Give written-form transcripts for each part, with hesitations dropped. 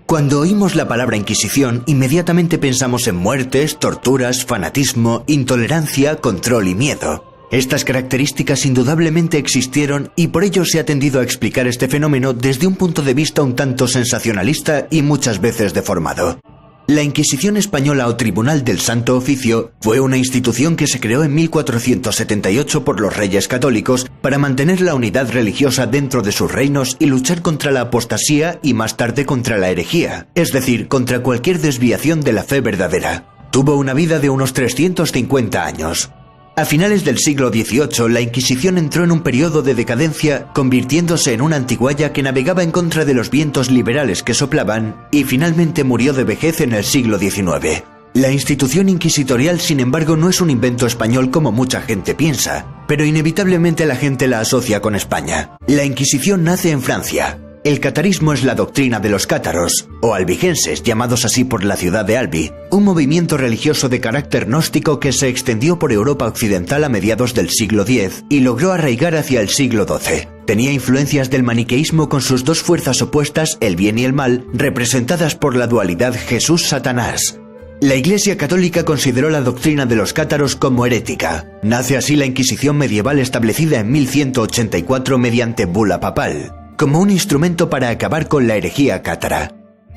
Cuando oímos la palabra Inquisición, inmediatamente pensamos en muertes, torturas, fanatismo, intolerancia, control y miedo. Estas características indudablemente existieron y por ello se ha tendido a explicar este fenómeno desde un punto de vista un tanto sensacionalista y muchas veces deformado. La Inquisición española o Tribunal del Santo Oficio fue una institución que se creó en 1478 por los reyes católicos para mantener la unidad religiosa dentro de sus reinos y luchar contra la apostasía y más tarde contra la herejía, es decir, contra cualquier desviación de la fe verdadera. Tuvo una vida de unos 350 años. A finales del siglo XVIII, la Inquisición entró en un periodo de decadencia, convirtiéndose en una antigualla que navegaba en contra de los vientos liberales que soplaban y finalmente murió de vejez en el siglo XIX. La institución inquisitorial, sin embargo, no es un invento español como mucha gente piensa, pero inevitablemente la gente la asocia con España. La Inquisición nace en Francia. El catarismo es la doctrina de los cátaros, o albigenses, llamados así por la ciudad de Albi, un movimiento religioso de carácter gnóstico que se extendió por Europa occidental a mediados del siglo X y logró arraigar hacia el siglo XII. Tenía influencias del maniqueísmo con sus dos fuerzas opuestas, el bien y el mal, representadas por la dualidad Jesús-Satanás. La Iglesia Católica consideró la doctrina de los cátaros como herética. Nace así la Inquisición medieval establecida en 1184 mediante bula papal, como un instrumento para acabar con la herejía cátara.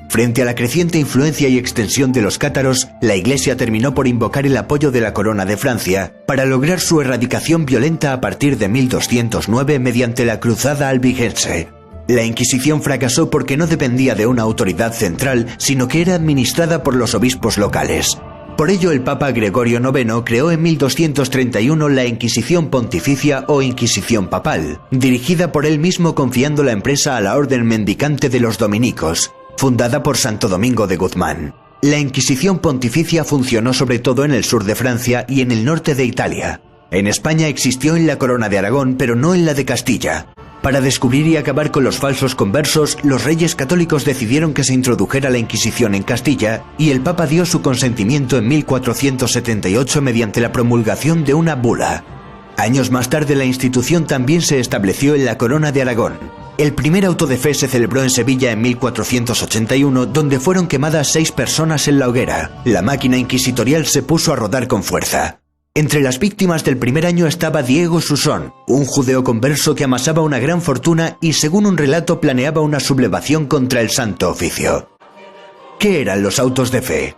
Frente a la creciente influencia y extensión de los cátaros, la Iglesia terminó por invocar el apoyo de la Corona de Francia para lograr su erradicación violenta a partir de 1209 mediante la Cruzada Albigense. La Inquisición fracasó porque no dependía de una autoridad central, sino que era administrada por los obispos locales. Por ello, el Papa Gregorio IX creó en 1231 la Inquisición Pontificia o Inquisición Papal, dirigida por él mismo confiando la empresa a la Orden Mendicante de los Dominicos, fundada por Santo Domingo de Guzmán. La Inquisición Pontificia funcionó sobre todo en el sur de Francia y en el norte de Italia. En España existió en la Corona de Aragón, pero no en la de Castilla. Para descubrir y acabar con los falsos conversos, los reyes católicos decidieron que se introdujera la Inquisición en Castilla y el Papa dio su consentimiento en 1478 mediante la promulgación de una bula. Años más tarde la institución también se estableció en la Corona de Aragón. El primer auto de fe se celebró en Sevilla en 1481, donde fueron quemadas 6 personas en la hoguera. La máquina inquisitorial se puso a rodar con fuerza. Entre las víctimas del primer año estaba Diego Susón, un judeo converso que amasaba una gran fortuna y según un relato planeaba una sublevación contra el Santo Oficio. ¿Qué eran los autos de fe?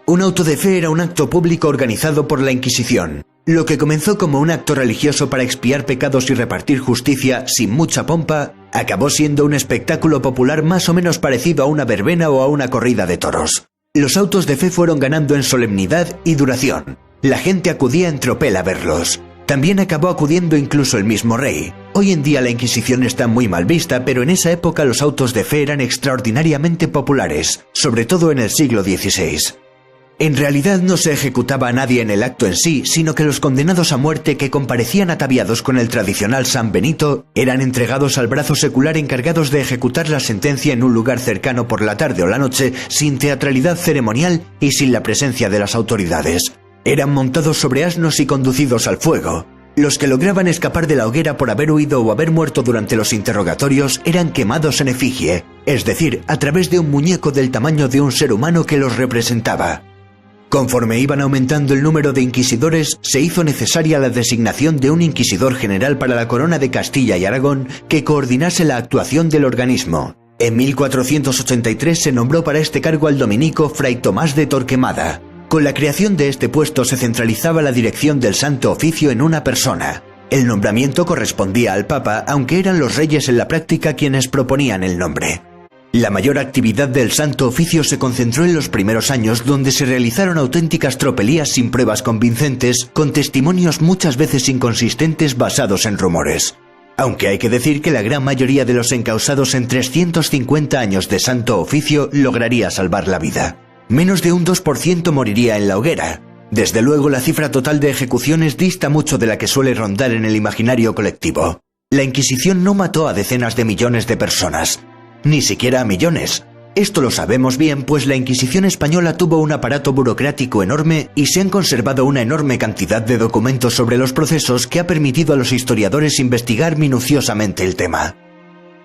Un auto de fe era un acto público organizado por la Inquisición. Lo que comenzó como un acto religioso para expiar pecados y repartir justicia sin mucha pompa, acabó siendo un espectáculo popular más o menos parecido a una verbena o a una corrida de toros. Los autos de fe fueron ganando en solemnidad y duración. La gente acudía en tropel a verlos. También acabó acudiendo incluso el mismo rey. Hoy en día la Inquisición está muy mal vista, pero en esa época los autos de fe eran extraordinariamente populares, sobre todo en el siglo XVI. En realidad no se ejecutaba a nadie en el acto en sí, sino que los condenados a muerte que comparecían ataviados con el tradicional San Benito eran entregados al brazo secular encargados de ejecutar la sentencia en un lugar cercano por la tarde o la noche, sin teatralidad ceremonial y sin la presencia de las autoridades. Eran montados sobre asnos y conducidos al fuego. Los que lograban escapar de la hoguera por haber huido o haber muerto durante los interrogatorios eran quemados en efigie, es decir, a través de un muñeco del tamaño de un ser humano que los representaba. Conforme iban aumentando el número de inquisidores, se hizo necesaria la designación de un inquisidor general para la Corona de Castilla y Aragón que coordinase la actuación del organismo. En 1483 se nombró para este cargo al dominico Fray Tomás de Torquemada. Con la creación de este puesto se centralizaba la dirección del Santo Oficio en una persona. El nombramiento correspondía al Papa, aunque eran los reyes en la práctica quienes proponían el nombre. La mayor actividad del Santo Oficio se concentró en los primeros años, donde se realizaron auténticas tropelías sin pruebas convincentes, con testimonios muchas veces inconsistentes basados en rumores. Aunque hay que decir que la gran mayoría de los encausados en 350 años de Santo Oficio lograría salvar la vida. Menos de un 2% moriría en la hoguera. Desde luego la cifra total de ejecuciones dista mucho de la que suele rondar en el imaginario colectivo. La Inquisición no mató a decenas de millones de personas, ni siquiera a millones. Esto lo sabemos bien, pues la Inquisición española tuvo un aparato burocrático enorme y se han conservado una enorme cantidad de documentos sobre los procesos que ha permitido a los historiadores investigar minuciosamente el tema.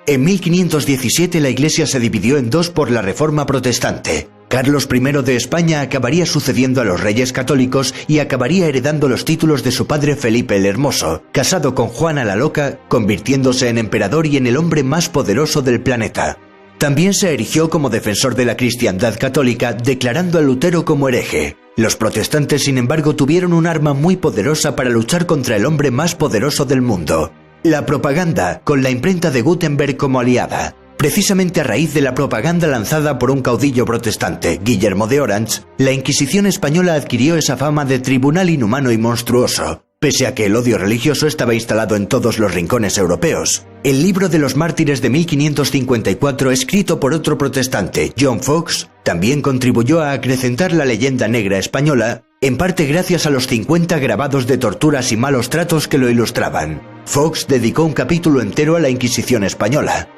En 1517 la Iglesia se dividió en dos por la Reforma Protestante. Carlos I de España acabaría sucediendo a los reyes católicos y acabaría heredando los títulos de su padre Felipe el Hermoso, casado con Juana la Loca, convirtiéndose en emperador y en el hombre más poderoso del planeta. También se erigió como defensor de la cristiandad católica, declarando a Lutero como hereje. Los protestantes, sin embargo, tuvieron un arma muy poderosa para luchar contra el hombre más poderoso del mundo: la propaganda, con la imprenta de Gutenberg como aliada. Precisamente a raíz de la propaganda lanzada por un caudillo protestante, Guillermo de Orange, la Inquisición española adquirió esa fama de tribunal inhumano y monstruoso, pese a que el odio religioso estaba instalado en todos los rincones europeos. El libro de los mártires de 1554, escrito por otro protestante, John Foxe, también contribuyó a acrecentar la leyenda negra española, en parte gracias a los 50 grabados de torturas y malos tratos que lo ilustraban. Foxe dedicó un capítulo entero a la Inquisición española.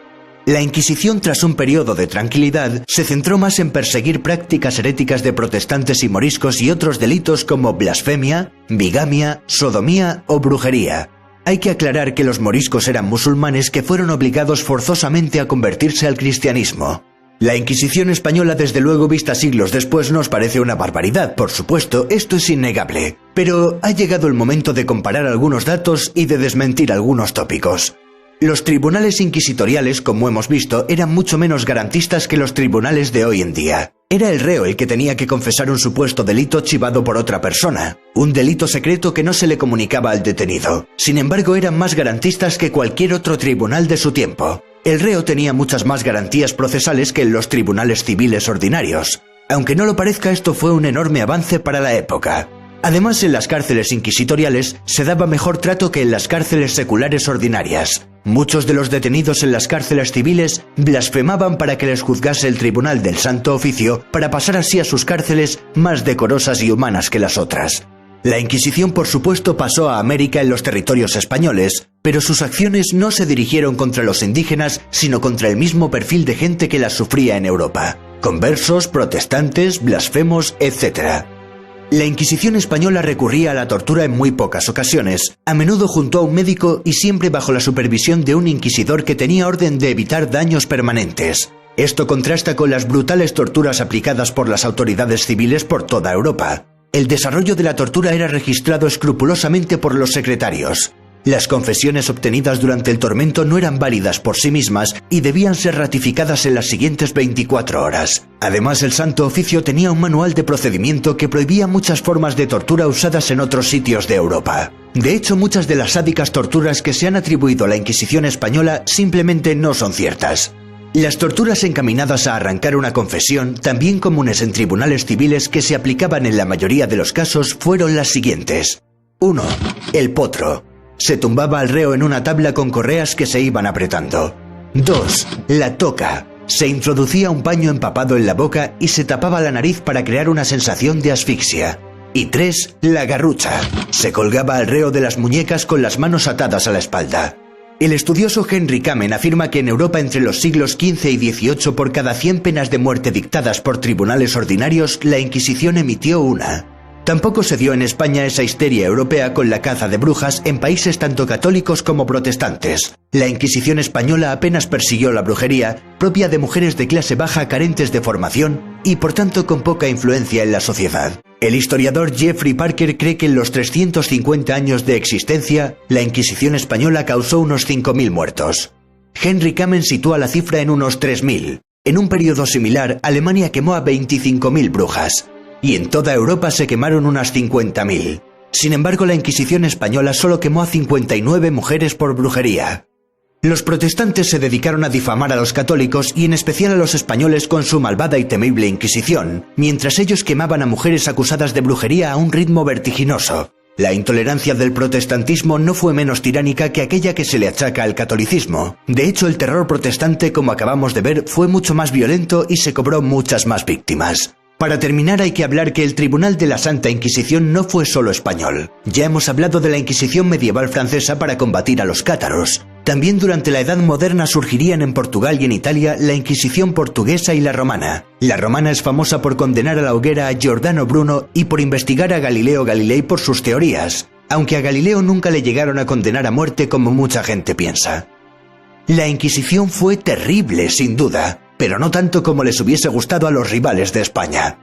La Inquisición, tras un periodo de tranquilidad, se centró más en perseguir prácticas heréticas de protestantes y moriscos y otros delitos como blasfemia, bigamia, sodomía o brujería. Hay que aclarar que los moriscos eran musulmanes que fueron obligados forzosamente a convertirse al cristianismo. La Inquisición española, desde luego, vista siglos después, nos parece una barbaridad, por supuesto, esto es innegable. Pero ha llegado el momento de comparar algunos datos y de desmentir algunos tópicos. Los tribunales inquisitoriales, como hemos visto, eran mucho menos garantistas que los tribunales de hoy en día. Era el reo el que tenía que confesar un supuesto delito chivado por otra persona, un delito secreto que no se le comunicaba al detenido. Sin embargo, eran más garantistas que cualquier otro tribunal de su tiempo. El reo tenía muchas más garantías procesales que en los tribunales civiles ordinarios. Aunque no lo parezca, esto fue un enorme avance para la época. Además, en las cárceles inquisitoriales se daba mejor trato que en las cárceles seculares ordinarias. Muchos de los detenidos en las cárceles civiles blasfemaban para que les juzgase el Tribunal del Santo Oficio, para pasar así a sus cárceles más decorosas y humanas que las otras. La Inquisición, por supuesto, pasó a América en los territorios españoles, pero sus acciones no se dirigieron contra los indígenas, sino contra el mismo perfil de gente que las sufría en Europa: conversos, protestantes, blasfemos, etc. La Inquisición española recurría a la tortura en muy pocas ocasiones, a menudo junto a un médico y siempre bajo la supervisión de un inquisidor que tenía orden de evitar daños permanentes. Esto contrasta con las brutales torturas aplicadas por las autoridades civiles por toda Europa. El desarrollo de la tortura era registrado escrupulosamente por los secretarios. Las confesiones obtenidas durante el tormento no eran válidas por sí mismas y debían ser ratificadas en las siguientes 24 horas. Además, el Santo Oficio tenía un manual de procedimiento que prohibía muchas formas de tortura usadas en otros sitios de Europa. De hecho, muchas de las sádicas torturas que se han atribuido a la Inquisición española simplemente no son ciertas. Las torturas encaminadas a arrancar una confesión, también comunes en tribunales civiles que se aplicaban en la mayoría de los casos, fueron las siguientes. 1. El potro. Se tumbaba al reo en una tabla con correas que se iban apretando. 2. La toca. Se introducía un paño empapado en la boca y se tapaba la nariz para crear una sensación de asfixia. Y 3. La garrucha. Se colgaba al reo de las muñecas con las manos atadas a la espalda. El estudioso Henry Kamen afirma que en Europa entre los siglos XV y XVIII, por cada 100 penas de muerte dictadas por tribunales ordinarios, la Inquisición emitió una. Tampoco se dio en España esa histeria europea con la caza de brujas en países tanto católicos como protestantes. La Inquisición española apenas persiguió la brujería, propia de mujeres de clase baja carentes de formación y por tanto con poca influencia en la sociedad. El historiador Jeffrey Parker cree que en los 350 años de existencia, la Inquisición española causó unos 5.000 muertos. Henry Kamen sitúa la cifra en unos 3.000. En un periodo similar, Alemania quemó a 25.000 brujas. Y en toda Europa se quemaron unas 50.000. Sin embargo, la Inquisición española solo quemó a 59 mujeres por brujería. Los protestantes se dedicaron a difamar a los católicos y en especial a los españoles con su malvada y temible Inquisición, mientras ellos quemaban a mujeres acusadas de brujería a un ritmo vertiginoso. La intolerancia del protestantismo no fue menos tiránica que aquella que se le achaca al catolicismo. De hecho, el terror protestante, como acabamos de ver, fue mucho más violento y se cobró muchas más víctimas. Para terminar, hay que hablar que el Tribunal de la Santa Inquisición no fue solo español. Ya hemos hablado de la Inquisición medieval francesa para combatir a los cátaros. También durante la Edad Moderna surgirían en Portugal y en Italia la Inquisición portuguesa y la romana. La romana es famosa por condenar a la hoguera a Giordano Bruno y por investigar a Galileo Galilei por sus teorías, aunque a Galileo nunca le llegaron a condenar a muerte como mucha gente piensa. La Inquisición fue terrible, sin duda, pero no tanto como les hubiese gustado a los rivales de España.